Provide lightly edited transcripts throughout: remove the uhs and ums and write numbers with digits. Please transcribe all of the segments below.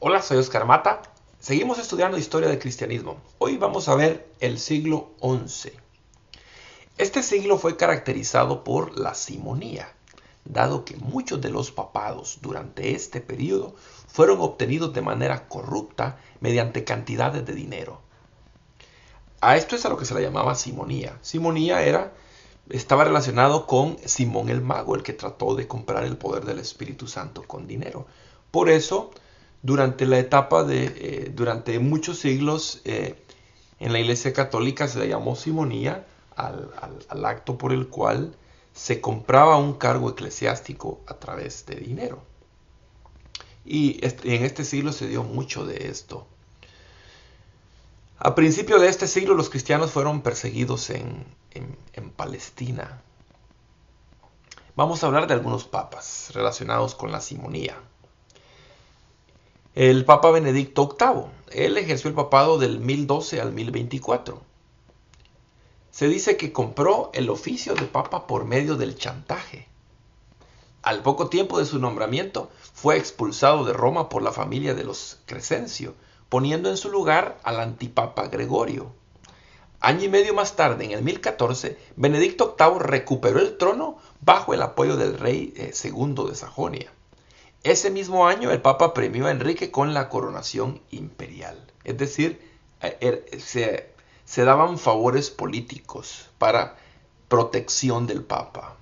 Hola, soy Oscar Mata. Seguimos estudiando historia del cristianismo. Hoy vamos a ver el siglo XI. Este siglo fue caracterizado por la simonía, dado que muchos de los papados durante este periodo fueron obtenidos de manera corrupta mediante cantidades de dinero. A esto es a lo que se le llamaba simonía. Estaba relacionado con Simón el Mago, el que trató de comprar el poder del Espíritu Santo con dinero. Por eso, durante muchos siglos, en la Iglesia Católica se le llamó simonía al acto por el cual se compraba un cargo eclesiástico a través de dinero. Y en este siglo se dio mucho de esto. A principios de este siglo los cristianos fueron perseguidos en Palestina. Vamos a hablar de algunos papas relacionados con la simonía. El Papa Benedicto VIII, él ejerció el papado del 1012 al 1024. Se dice que compró el oficio de papa por medio del chantaje. Al poco tiempo de su nombramiento, fue expulsado de Roma por la familia de los Crescencio, poniendo en su lugar al antipapa Gregorio. Año y medio más tarde, en el 1014, Benedicto VIII recuperó el trono bajo el apoyo del rey II de Sajonia. Ese mismo año, el Papa premió a Enrique con la coronación imperial. Es decir, se daban favores políticos para protección del Papa.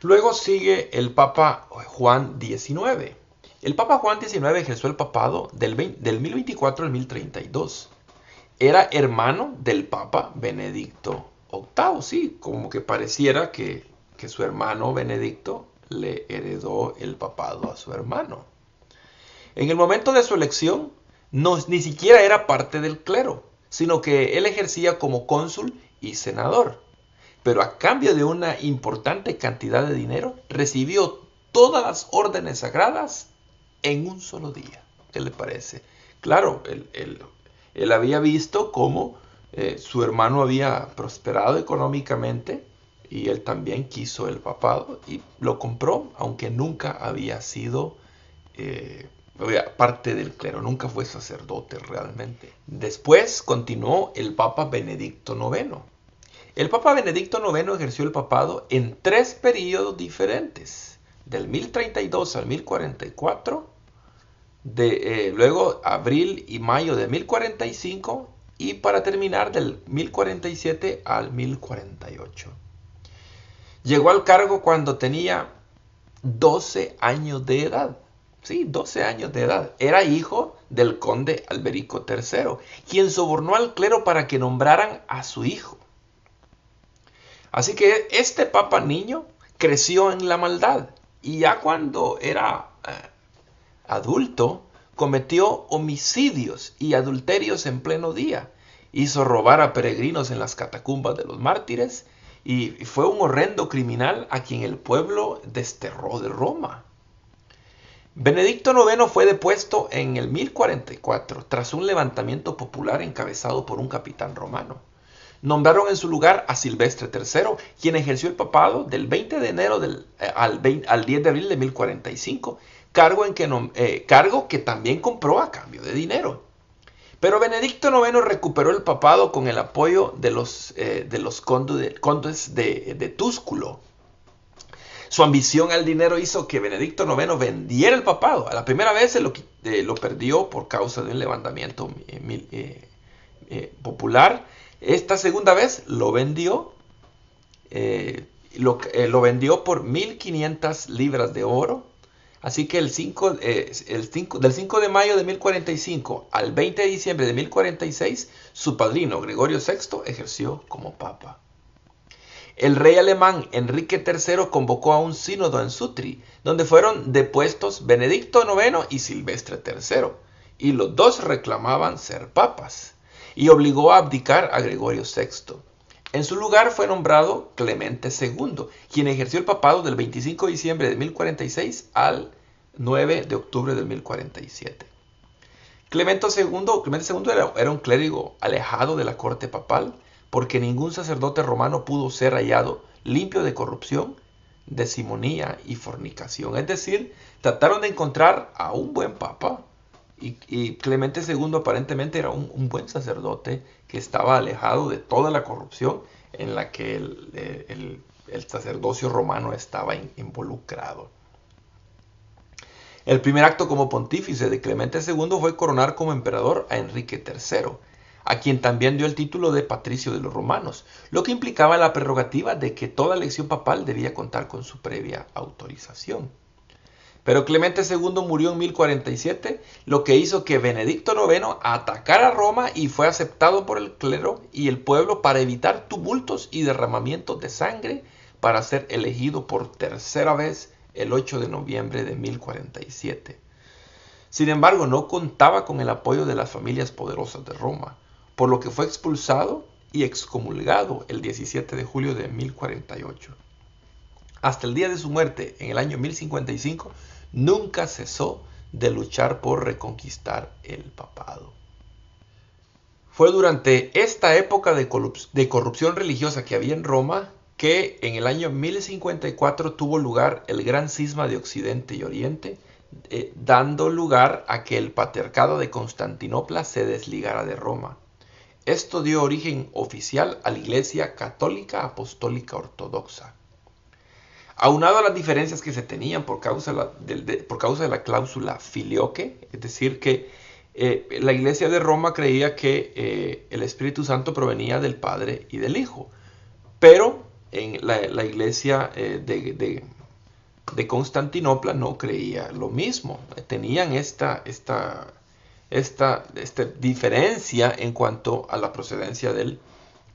Luego sigue el Papa Juan XIX. El Papa Juan XIX ejerció el papado del 1024 al 1032. Era hermano del Papa Benedicto VIII, sí, como que pareciera que su hermano Benedicto le heredó el papado a su hermano. En el momento de su elección, ni siquiera era parte del clero, sino que él ejercía como cónsul y senador. Pero a cambio de una importante cantidad de dinero, recibió todas las órdenes sagradas en un solo día. ¿Qué le parece? Claro, él había visto cómo su hermano había prosperado económicamente y él también quiso el papado y lo compró, aunque nunca había sido parte del clero, nunca fue sacerdote realmente. Después continuó el Papa Benedicto IX. El Papa Benedicto IX ejerció el papado en 3 períodos diferentes, del 1032 al 1044, luego abril y mayo de 1045 y para terminar del 1047 al 1048. Llegó al cargo cuando tenía 12 años de edad. Sí, 12 años de edad. Era hijo del conde Alberico III, quien sobornó al clero para que nombraran a su hijo. Así que este papa niño creció en la maldad y ya cuando era adulto cometió homicidios y adulterios en pleno día. Hizo robar a peregrinos en las catacumbas de los mártires y fue un horrendo criminal a quien el pueblo desterró de Roma. Benedicto IX fue depuesto en el 1044 tras un levantamiento popular encabezado por un capitán romano. Nombraron en su lugar a Silvestre III, quien ejerció el papado del 20 de enero al 10 de abril de 1045, cargo que también compró a cambio de dinero. Pero Benedicto IX recuperó el papado con el apoyo de los condes de Túsculo. Su ambición al dinero hizo que Benedicto IX vendiera el papado. A la primera vez lo perdió por causa de un levantamiento popular. Esta segunda vez lo vendió por 1.500 libras de oro. Así que del 5 de mayo de 1045 al 20 de diciembre de 1046, su padrino Gregorio VI ejerció como papa. El rey alemán Enrique III convocó a un sínodo en Sutri, donde fueron depuestos Benedicto IX y Silvestre III, y los dos reclamaban ser papas, y obligó a abdicar a Gregorio VI. En su lugar fue nombrado Clemente II, quien ejerció el papado del 25 de diciembre de 1046 al 9 de octubre de 1047. Clemente II era un clérigo alejado de la corte papal, porque ningún sacerdote romano pudo ser hallado limpio de corrupción, de simonía y fornicación. Es decir, Trataron de encontrar a un buen papa y Clemente II aparentemente era un buen sacerdote que estaba alejado de toda la corrupción en la que el sacerdocio romano estaba involucrado. El primer acto como pontífice de Clemente II fue coronar como emperador a Enrique III, a quien también dio el título de patricio de los romanos, lo que implicaba la prerrogativa de que toda elección papal debía contar con su previa autorización. Pero Clemente II murió en 1047, lo que hizo que Benedicto IX atacara Roma y fue aceptado por el clero y el pueblo para evitar tumultos y derramamientos de sangre, para ser elegido por tercera vez el 8 de noviembre de 1047. Sin embargo, no contaba con el apoyo de las familias poderosas de Roma, por lo que fue expulsado y excomulgado el 17 de julio de 1048. Hasta el día de su muerte, en el año 1055, nunca cesó de luchar por reconquistar el papado. Fue durante esta época de corrupción religiosa que había en Roma que en el año 1054 tuvo lugar el gran cisma de Occidente y Oriente, dando lugar a que el patriarcado de Constantinopla se desligara de Roma. Esto dio origen oficial a la Iglesia Católica Apostólica Ortodoxa. Aunado a las diferencias que se tenían por causa de la cláusula filioque, es decir, que la Iglesia de Roma creía que el Espíritu Santo provenía del Padre y del Hijo, pero en la Iglesia de Constantinopla no creía lo mismo. Tenían esta diferencia en cuanto a la procedencia del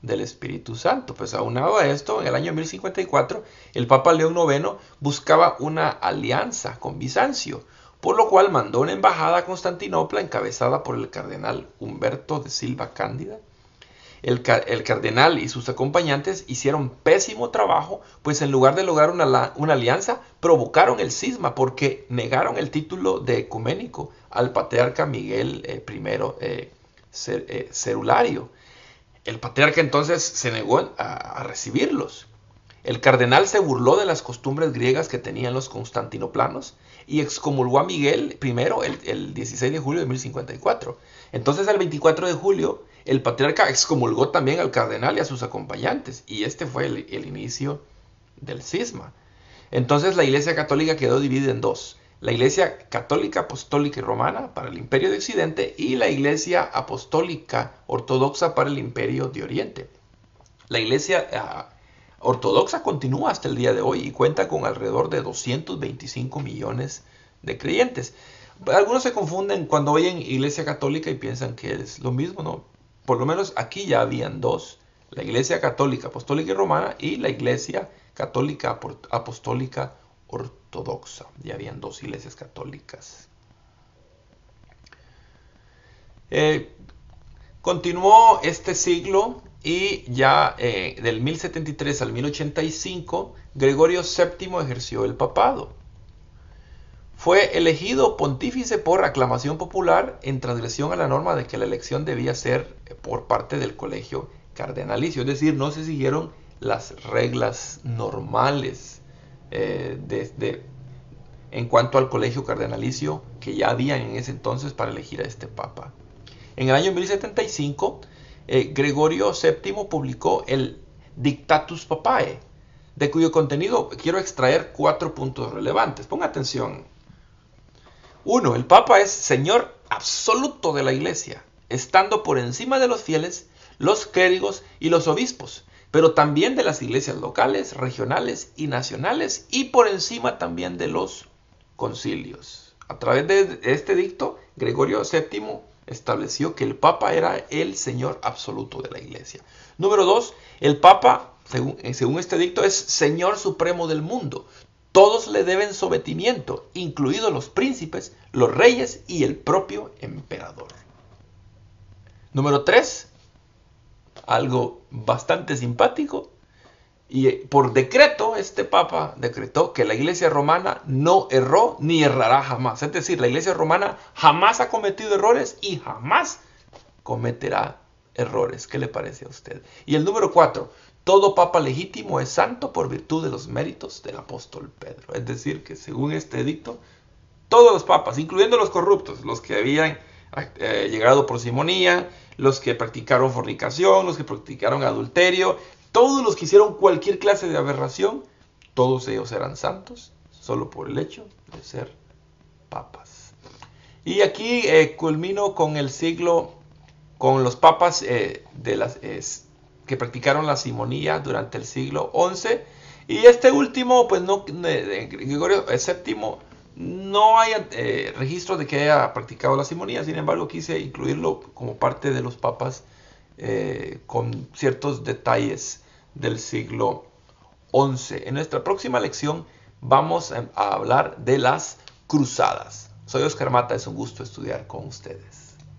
Espíritu Santo. Pues aunado a esto, en el año 1054, el Papa León IX buscaba una alianza con Bizancio, por lo cual mandó una embajada a Constantinopla encabezada por el cardenal Humberto de Silva Cándida. El cardenal y sus acompañantes hicieron pésimo trabajo, pues en lugar de lograr una alianza, provocaron el cisma porque negaron el título de ecuménico al patriarca Miguel I Cerulario. El patriarca entonces se negó a recibirlos. El cardenal se burló de las costumbres griegas que tenían los constantinoplanos y excomulgó a Miguel I el 16 de julio de 1054. Entonces, el 24 de julio, el patriarca excomulgó también al cardenal y a sus acompañantes, y este fue el inicio del cisma. Entonces, la Iglesia Católica quedó dividida en dos: la Iglesia Católica Apostólica y Romana para el Imperio de Occidente y la Iglesia Apostólica Ortodoxa para el Imperio de Oriente. La Iglesia Ortodoxa continúa hasta el día de hoy y cuenta con alrededor de 225 millones de creyentes. Algunos se confunden cuando oyen Iglesia Católica y piensan que es lo mismo, ¿no? Por lo menos aquí ya habían dos: la Iglesia Católica Apostólica y Romana y la Iglesia Católica Apostólica Ortodoxa. Ya habían dos iglesias católicas. Continuó este siglo y ya del 1073 al 1085 Gregorio VII ejerció el papado. Fue elegido pontífice por aclamación popular en transgresión a la norma de que la elección debía ser por parte del colegio cardenalicio, es decir, no se siguieron las reglas normales en cuanto al colegio cardenalicio que ya había en ese entonces para elegir a este papa. En el año 1075, Gregorio VII publicó el Dictatus Papae, de cuyo contenido quiero extraer 4 puntos relevantes. Ponga atención. 1. El Papa es señor absoluto de la Iglesia, estando por encima de los fieles, los clérigos y los obispos, pero también de las iglesias locales, regionales y nacionales, y por encima también de los concilios. A través de este edicto, Gregorio VII estableció que el Papa era el señor absoluto de la Iglesia. Número 2. El Papa, según este edicto, es señor supremo del mundo. Todos le deben sometimiento, incluidos los príncipes, los reyes y el propio emperador. Número 3. Algo bastante simpático. Y por decreto, este Papa decretó que la Iglesia romana no erró ni errará jamás. Es decir, la Iglesia romana jamás ha cometido errores y jamás cometerá errores. ¿Qué le parece a usted? Y el número 4. Todo Papa legítimo es santo por virtud de los méritos del apóstol Pedro. Es decir, que según este edicto, Todos los papas, incluyendo los corruptos, los que habían llegado por simonía, los que practicaron fornicación, los que practicaron adulterio, todos los que hicieron cualquier clase de aberración, todos ellos eran santos, solo por el hecho de ser papas. Y aquí culmino con el siglo, con los papas que practicaron la simonía durante el siglo XI. Y este último, pues no, Gregorio VII, no hay registro de que haya practicado la simonía. Sin embargo, quise incluirlo como parte de los papas con ciertos detalles del siglo XI. En nuestra próxima lección vamos a hablar de las cruzadas. Soy Oscar Mata, es un gusto estudiar con ustedes.